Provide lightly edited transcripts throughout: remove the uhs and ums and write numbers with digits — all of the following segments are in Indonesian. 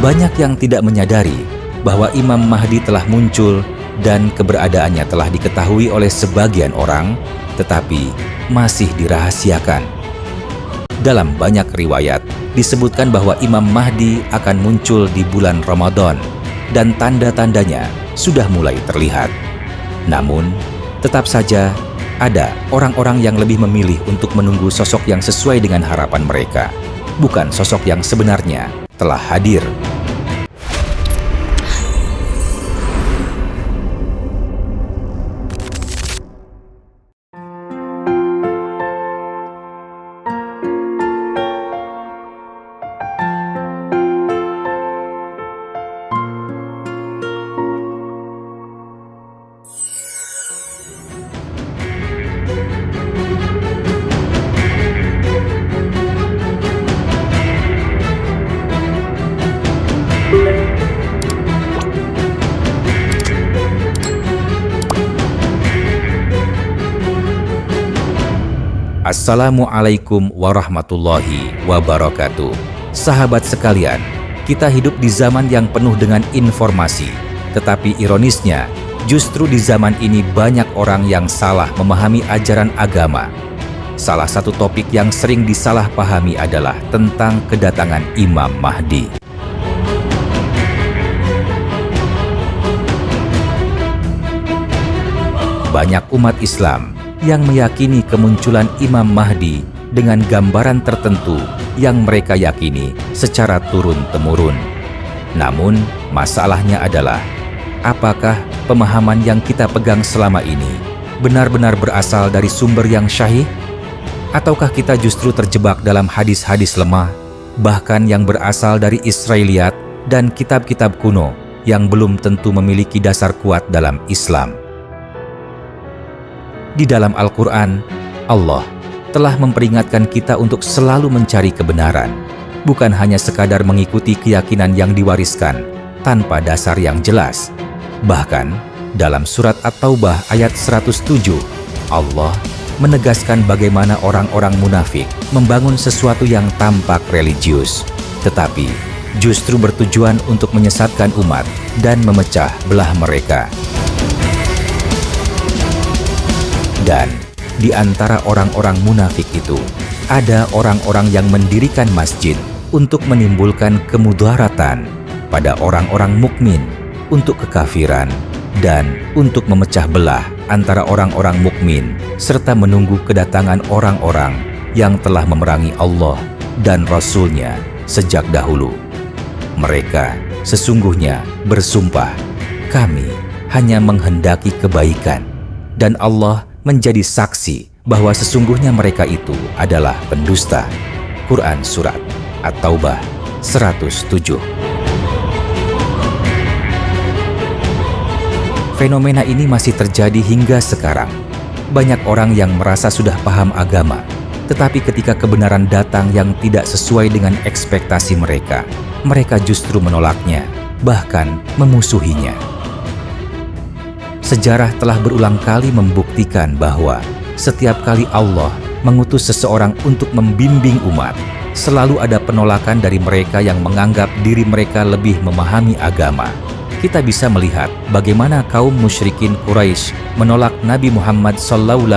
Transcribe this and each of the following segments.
Banyak yang tidak menyadari bahwa Imam Mahdi telah muncul dan keberadaannya telah diketahui oleh sebagian orang, tetapi masih dirahasiakan. Dalam banyak riwayat, disebutkan bahwa Imam Mahdi akan muncul di bulan Ramadan dan tanda-tandanya sudah mulai terlihat. Namun, tetap saja ada orang-orang yang lebih memilih untuk menunggu sosok yang sesuai dengan harapan mereka, bukan sosok yang sebenarnya telah hadir. Assalamualaikum warahmatullahi wabarakatuh. Sahabat sekalian, kita hidup di zaman yang penuh dengan informasi. Tetapi ironisnya, justru di zaman ini banyak orang yang salah memahami ajaran agama. Salah satu topik yang sering disalahpahami adalah tentang kedatangan Imam Mahdi. Banyak umat Islam yang meyakini kemunculan Imam Mahdi dengan gambaran tertentu yang mereka yakini secara turun-temurun. Namun, masalahnya adalah, apakah pemahaman yang kita pegang selama ini benar-benar berasal dari sumber yang syahih? Ataukah kita justru terjebak dalam hadis-hadis lemah, bahkan yang berasal dari Israiliyat dan kitab-kitab kuno yang belum tentu memiliki dasar kuat dalam Islam? Di dalam Al-Quran, Allah telah memperingatkan kita untuk selalu mencari kebenaran, bukan hanya sekadar mengikuti keyakinan yang diwariskan tanpa dasar yang jelas. Bahkan, dalam surat At-Taubah ayat 107, Allah menegaskan bagaimana orang-orang munafik membangun sesuatu yang tampak religius, tetapi justru bertujuan untuk menyesatkan umat dan memecah belah mereka. Dan di antara orang-orang munafik itu, ada orang-orang yang mendirikan masjid untuk menimbulkan kemudaratan pada orang-orang mukmin, untuk kekafiran, dan untuk memecah belah antara orang-orang mukmin, serta menunggu kedatangan orang-orang yang telah memerangi Allah dan Rasul-Nya sejak dahulu. Mereka sesungguhnya bersumpah, kami hanya menghendaki kebaikan, dan Allah menjadi saksi bahwa sesungguhnya mereka itu adalah pendusta. Quran Surat At-Taubah 107. Fenomena ini masih terjadi hingga sekarang. Banyak orang yang merasa sudah paham agama, tetapi ketika kebenaran datang yang tidak sesuai dengan ekspektasi mereka, mereka justru menolaknya, bahkan memusuhinya. Sejarah telah berulang kali membuktikan bahwa setiap kali Allah mengutus seseorang untuk membimbing umat, selalu ada penolakan dari mereka yang menganggap diri mereka lebih memahami agama. Kita bisa melihat bagaimana kaum musyrikin Quraisy menolak Nabi Muhammad SAW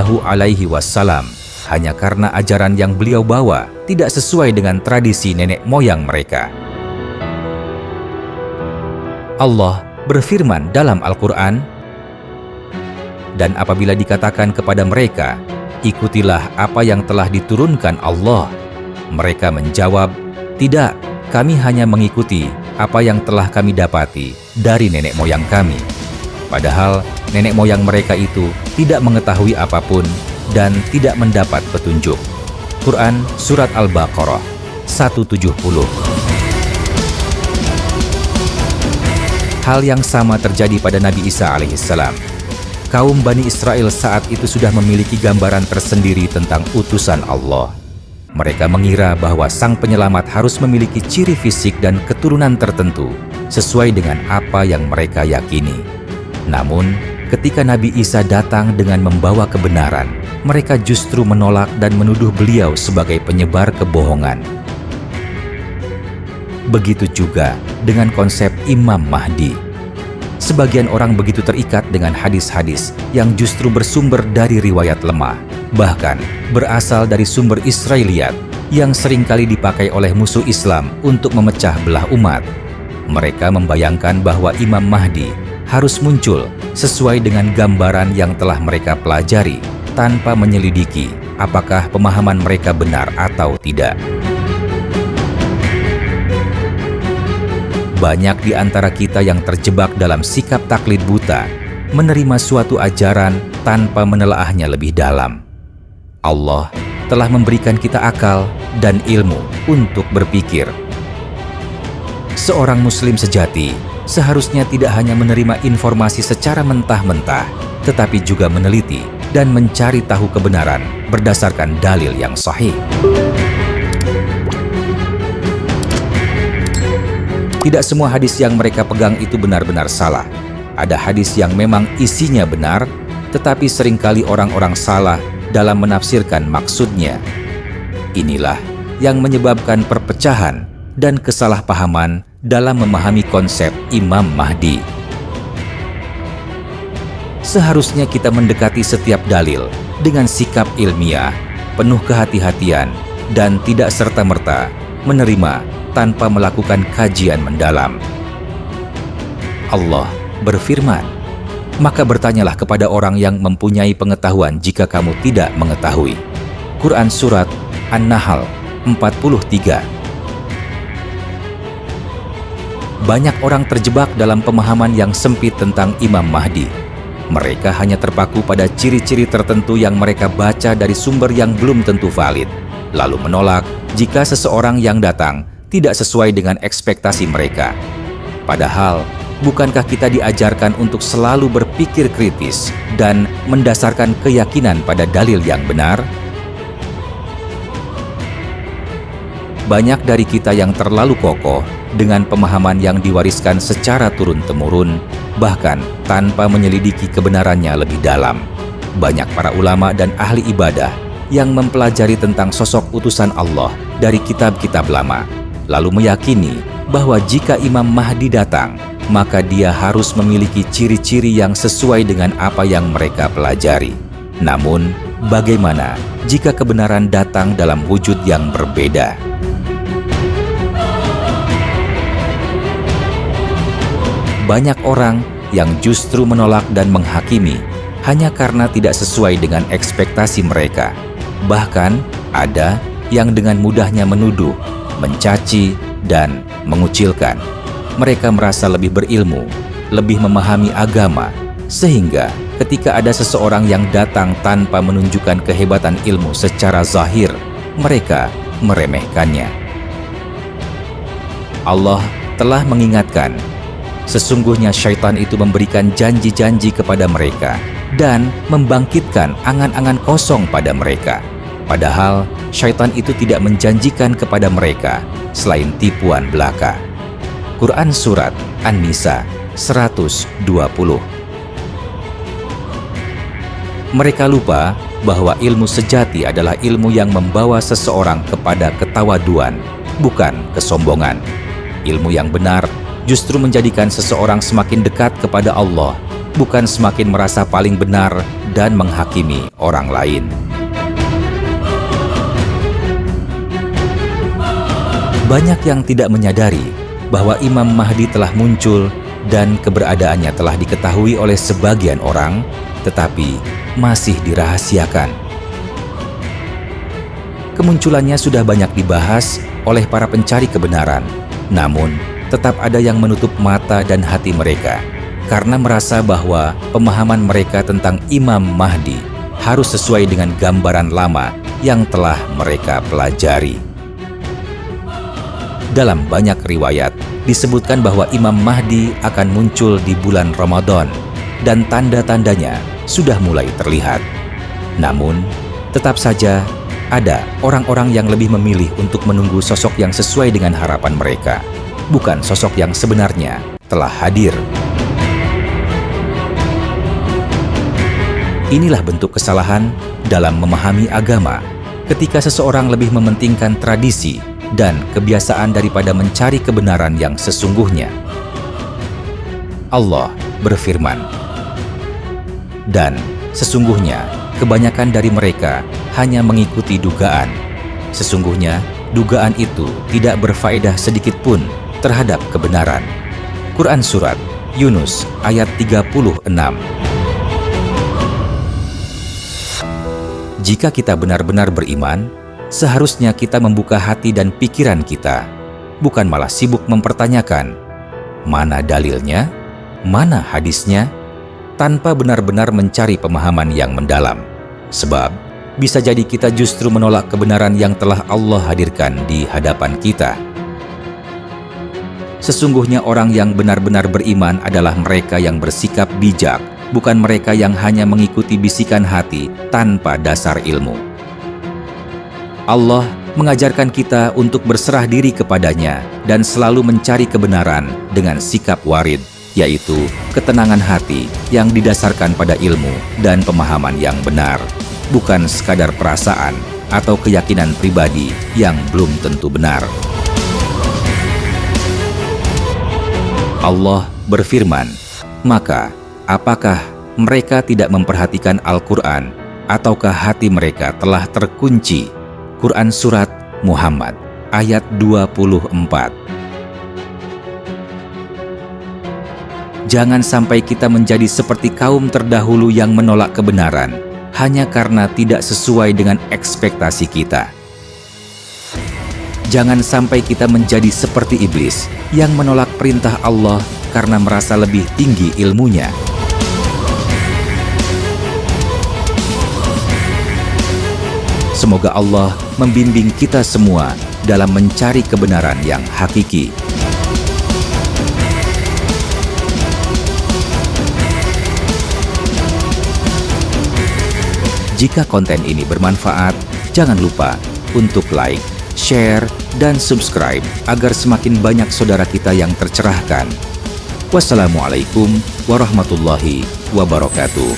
hanya karena ajaran yang beliau bawa tidak sesuai dengan tradisi nenek moyang mereka. Allah berfirman dalam Al-Quran, dan apabila dikatakan kepada mereka, ikutilah apa yang telah diturunkan Allah, mereka menjawab, tidak, kami hanya mengikuti apa yang telah kami dapati dari nenek moyang kami. Padahal nenek moyang mereka itu tidak mengetahui apapun dan tidak mendapat petunjuk. Quran Surat Al-Baqarah 170. Hal yang sama terjadi pada Nabi Isa alaihissalam. Kaum Bani Israel saat itu sudah memiliki gambaran tersendiri tentang utusan Allah. Mereka mengira bahwa sang penyelamat harus memiliki ciri fisik dan keturunan tertentu sesuai dengan apa yang mereka yakini. Namun, ketika Nabi Isa datang dengan membawa kebenaran, mereka justru menolak dan menuduh beliau sebagai penyebar kebohongan. Begitu juga dengan konsep Imam Mahdi. Sebagian orang begitu terikat dengan hadis-hadis yang justru bersumber dari riwayat lemah, bahkan berasal dari sumber Israiliyat yang seringkali dipakai oleh musuh Islam untuk memecah belah umat. Mereka membayangkan bahwa Imam Mahdi harus muncul sesuai dengan gambaran yang telah mereka pelajari tanpa menyelidiki apakah pemahaman mereka benar atau tidak. Banyak di antara kita yang terjebak dalam sikap taklid buta, menerima suatu ajaran tanpa menelaahnya lebih dalam. Allah telah memberikan kita akal dan ilmu untuk berpikir. Seorang muslim sejati seharusnya tidak hanya menerima informasi secara mentah-mentah, tetapi juga meneliti dan mencari tahu kebenaran berdasarkan dalil yang sahih. Tidak semua hadis yang mereka pegang itu benar-benar salah. Ada hadis yang memang isinya benar, tetapi seringkali orang-orang salah dalam menafsirkan maksudnya. Inilah yang menyebabkan perpecahan dan kesalahpahaman dalam memahami konsep Imam Mahdi. Seharusnya kita mendekati setiap dalil dengan sikap ilmiah, penuh kehati-hatian, dan tidak serta-merta menerima tanpa melakukan kajian mendalam. Allah berfirman, "Maka bertanyalah kepada orang yang mempunyai pengetahuan jika kamu tidak mengetahui." Quran Surat An-Nahl 43. Banyak orang terjebak dalam pemahaman yang sempit tentang Imam Mahdi. Mereka hanya terpaku pada ciri-ciri tertentu yang mereka baca dari sumber yang belum tentu valid, lalu menolak jika seseorang yang datang tidak sesuai dengan ekspektasi mereka. Padahal, bukankah kita diajarkan untuk selalu berpikir kritis dan mendasarkan keyakinan pada dalil yang benar? Banyak dari kita yang terlalu kokoh dengan pemahaman yang diwariskan secara turun-temurun, bahkan tanpa menyelidiki kebenarannya lebih dalam. Banyak para ulama dan ahli ibadah yang mempelajari tentang sosok utusan Allah dari kitab-kitab lama, lalu meyakini bahwa jika Imam Mahdi datang, maka dia harus memiliki ciri-ciri yang sesuai dengan apa yang mereka pelajari. Namun, bagaimana jika kebenaran datang dalam wujud yang berbeda? Banyak orang yang justru menolak dan menghakimi hanya karena tidak sesuai dengan ekspektasi mereka. Bahkan, ada yang dengan mudahnya menuduh, mencaci, dan mengucilkan. Mereka merasa lebih berilmu, lebih memahami agama, sehingga ketika ada seseorang yang datang tanpa menunjukkan kehebatan ilmu secara zahir, mereka meremehkannya. Allah telah mengingatkan, sesungguhnya syaitan itu memberikan janji-janji kepada mereka dan membangkitkan angan-angan kosong pada mereka. Padahal syaitan itu tidak menjanjikan kepada mereka selain tipuan belaka. Quran Surat An-Nisa 120. Mereka lupa bahwa ilmu sejati adalah ilmu yang membawa seseorang kepada ketawaduan, bukan kesombongan. Ilmu yang benar justru menjadikan seseorang semakin dekat kepada Allah, bukan semakin merasa paling benar dan menghakimi orang lain. Banyak yang tidak menyadari bahwa Imam Mahdi telah muncul dan keberadaannya telah diketahui oleh sebagian orang, tetapi masih dirahasiakan. Kemunculannya sudah banyak dibahas oleh para pencari kebenaran, namun tetap ada yang menutup mata dan hati mereka karena merasa bahwa pemahaman mereka tentang Imam Mahdi harus sesuai dengan gambaran lama yang telah mereka pelajari. Dalam banyak riwayat disebutkan bahwa Imam Mahdi akan muncul di bulan Ramadan dan tanda-tandanya sudah mulai terlihat. Namun, tetap saja ada orang-orang yang lebih memilih untuk menunggu sosok yang sesuai dengan harapan mereka, bukan sosok yang sebenarnya telah hadir. Inilah bentuk kesalahan dalam memahami agama, ketika seseorang lebih mementingkan tradisi dan kebiasaan daripada mencari kebenaran yang sesungguhnya. Allah berfirman, "Dan sesungguhnya kebanyakan dari mereka hanya mengikuti dugaan. Sesungguhnya dugaan itu tidak berfaedah sedikit pun terhadap kebenaran." Quran Surat Yunus ayat 36. Jika kita benar-benar beriman, seharusnya kita membuka hati dan pikiran kita, bukan malah sibuk mempertanyakan, mana dalilnya, mana hadisnya, tanpa benar-benar mencari pemahaman yang mendalam. Sebab, bisa jadi kita justru menolak kebenaran yang telah Allah hadirkan di hadapan kita. Sesungguhnya orang yang benar-benar beriman adalah mereka yang bersikap bijak, bukan mereka yang hanya mengikuti bisikan hati tanpa dasar ilmu. Allah mengajarkan kita untuk berserah diri kepadanya dan selalu mencari kebenaran dengan sikap warid, yaitu ketenangan hati yang didasarkan pada ilmu dan pemahaman yang benar, bukan sekadar perasaan atau keyakinan pribadi yang belum tentu benar. Allah berfirman, "Maka apakah mereka tidak memperhatikan Al-Quran, ataukah hati mereka telah terkunci?" Quran Surat Muhammad ayat 24. Jangan sampai kita menjadi seperti kaum terdahulu yang menolak kebenaran hanya karena tidak sesuai dengan ekspektasi kita. Jangan sampai kita menjadi seperti iblis yang menolak perintah Allah karena merasa lebih tinggi ilmunya. Semoga Allah membimbing kita semua dalam mencari kebenaran yang hakiki. Jika konten ini bermanfaat, jangan lupa untuk like, share, dan subscribe agar semakin banyak saudara kita yang tercerahkan. Wassalamualaikum warahmatullahi wabarakatuh.